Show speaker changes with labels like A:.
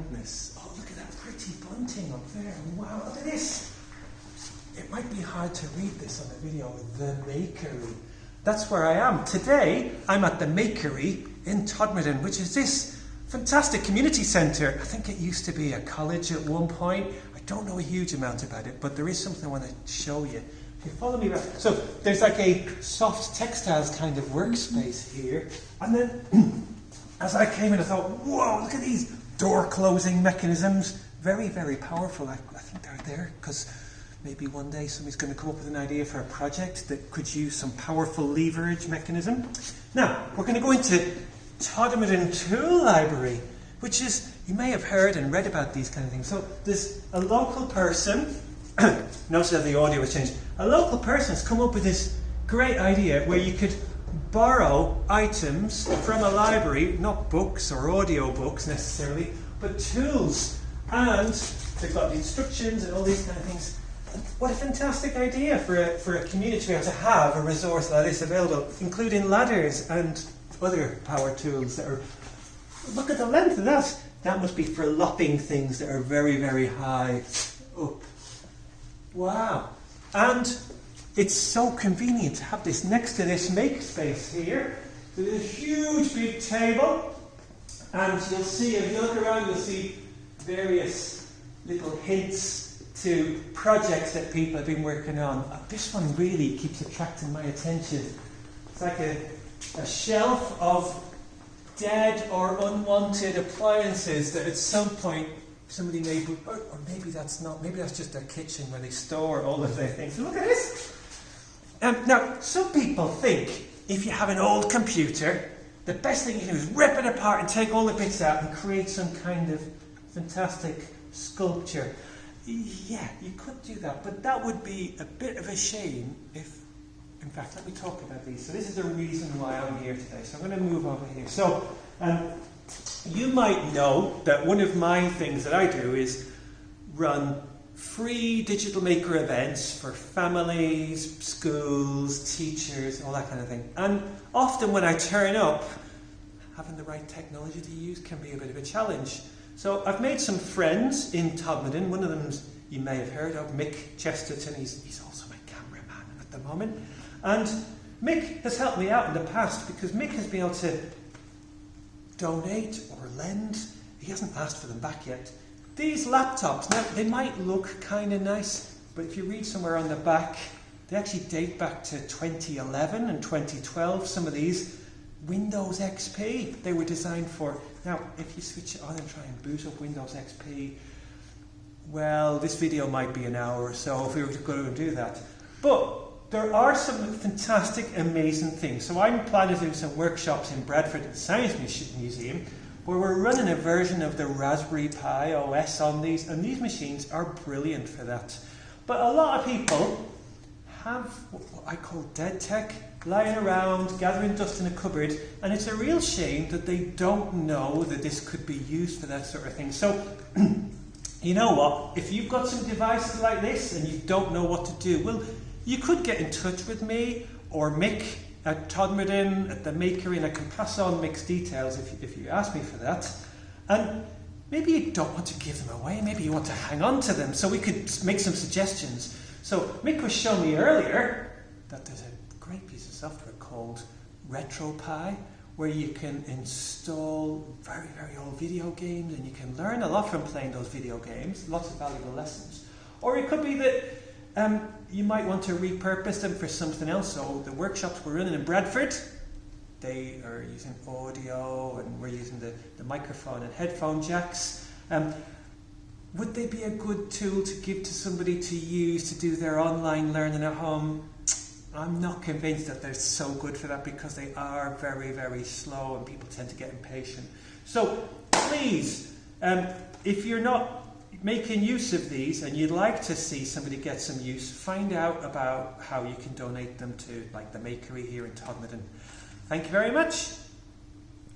A: grandness. Oh, look at that pretty bunting up there. Wow, look at this. It might be hard to read this on the video. The Makery. That's where I am. Today, I'm at the Makery in Todmorden, which is this fantastic community centre. I think it used to be a college at one point. I don't know a huge amount about it, but there is something I want to show you. If you follow me around. So there's like a soft textiles kind of workspace here. And then as I came in, I thought, whoa, look at these door closing mechanisms. Very, very powerful. I think they're there because maybe one day somebody's going to come up with an idea for a project that could use some powerful leverage mechanism. Now, we're going to go into Todmorden Tool Library, which is, you may have heard and read about these kind of things. So there's a local person, notice how the audio has changed. A local person has come up with this great idea where you could borrow items from a library, not books or audio books necessarily, but tools. And they've got the instructions and all these kind of things. What a fantastic idea for a community to be able to have a resource like this available, including ladders and other power tools that are... Look at the length of that. That must be for lopping things that are very, very high up. Wow. And it's so convenient to have this next to this make space here. So there's a huge big table, and you'll see, if you look around, you'll see various little hints to projects that people have been working on. This one really keeps attracting my attention. It's like a shelf of dead or unwanted appliances that at some point somebody may, or maybe that's not, maybe that's just their kitchen where they store all of their things. So look at this. Now, some people think if you have an old computer, the best thing you can do is rip it apart and take all the bits out and create some kind of fantastic sculpture. Yeah, you could do that, but that would be a bit of a shame if... In fact, let me talk about these. So this is the reason why I'm here today. So I'm going to move over here. So you might know that one of my things that I do is run free digital maker events for families, schools, teachers, all that kind of thing. And often when I turn up, having the right technology to use can be a bit of a challenge. So I've made some friends in Todmorden. One of them you may have heard of, Mick Chesterton. He's also my cameraman at the moment. And Mick has helped me out in the past because Mick has been able to donate or lend. He hasn't asked for them back yet. These laptops, now they might look kind of nice, but if you read somewhere on the back, they actually date back to 2011 and 2012. Some of these, Windows XP, they were designed for. Now, if you switch it on and try and boot up Windows XP, well, this video might be an hour or so if we were to go and do that. But there are some fantastic, amazing things. So I'm planning to do some workshops in Bradford at the Science Museum where we're running a version of the Raspberry Pi OS on these, and these machines are brilliant for that. But a lot of people have what I call dEdTech lying around, gathering dust in a cupboard, and it's a real shame that they don't know that this could be used for that sort of thing. So, you know what? If you've got some devices like this and you don't know what to do, well, you could get in touch with me or Mick at Todmorden at the Makery, and I can pass on Mick's details if you ask me for that. And maybe you don't want to give them away, maybe you want to hang on to them, so we could make some suggestions. So Mick was showing me earlier that there's a great piece of software called RetroPie where you can install very, very old video games and you can learn a lot from playing those video games, lots of valuable lessons. Or it could be that you might want to repurpose them for something else. So the workshops we're running in Bradford, they are using audio and we're using the microphone and headphone jacks. Would they be a good tool to give to somebody to use to do their online learning at home? I'm not convinced that they're so good for that because they are very, very slow and people tend to get impatient. So please, if you're not making use of these and you'd like to see somebody get some use, find out about how you can donate them to like the Makery here in Todmorden. Thank you very much.